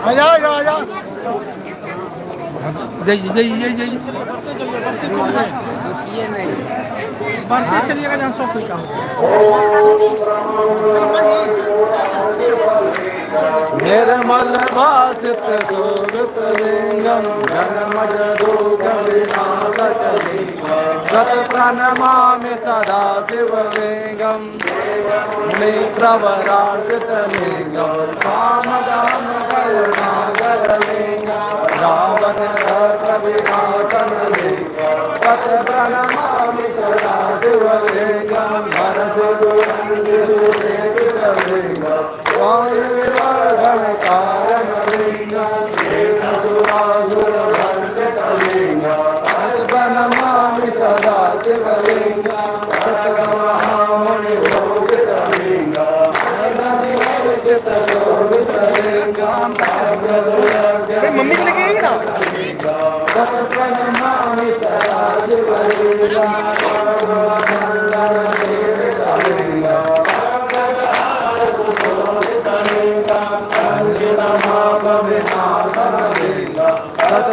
आजा आजा आजा जाइए जाइए जाइए जाइए बाहर से चलिएगा जहाँ सब कोई काम निर्मल भासित शोभित लिंगम जन्मज दुख विनाशकलिंगम गत प्रणमामि सदा शिवलिंगम प्रवरार्चित लिंगम कामदान करुणागर लिंगम रावण दर्प विनाशन लिंगम गत प्रणमामि सदा शिवलिंगम हरष लिंगम वायुविवर्धन कारण लिंगम सुरासुर वर्जित लिंगम प्रणमामि सदा शिवलिंगम महामुनि भूषित लिंगम अर्चित शोभित लिंगम मम्मी को लेके आइए ना प्रणमामि सदा शिवलिंगम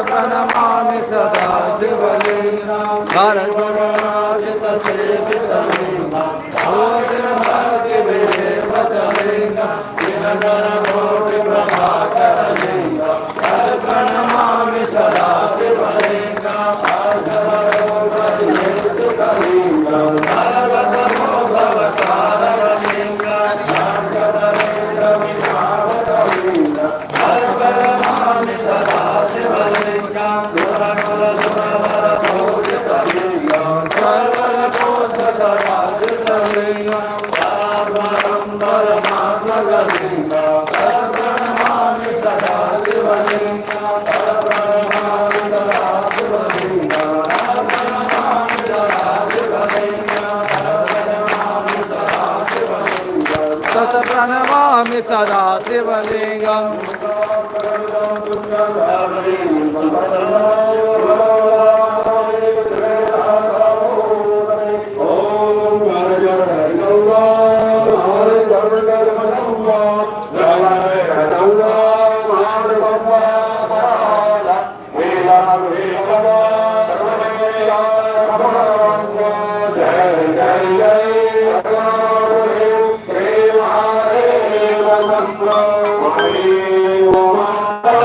प्रणमामि सदा शिवलिंगम हर सुराजित सेवित लिंगम भोजनमर्ति विदेवचलिंगम दिनकर कोटि प्रभाकर लिंगम हर प्रणमामि सदा शिवलिंगम लिंगम सर्वसमोभवकार लिंगम प्रणमामि सदा शिवलिंगम दुरकुल सुरवर पूजित लिंगम सर्वलोक सदाजित लिंगम परमंबर मात्मक लिंगम प्रणमामि सदा शिवलिंगम प्रणमामि सदा शिवलिंगम प्रणमामि सदा शिवलिंगम प्रणमामि सदा शिवलिंगम सत प्रणमामि सदा शिवलिंगम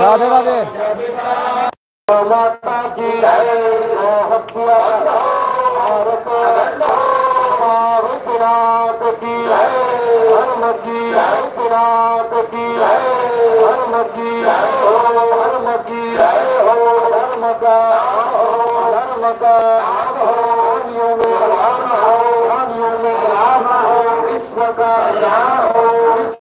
राधे राधे माता की भारतनाथ की धर्म की भारतनाथ की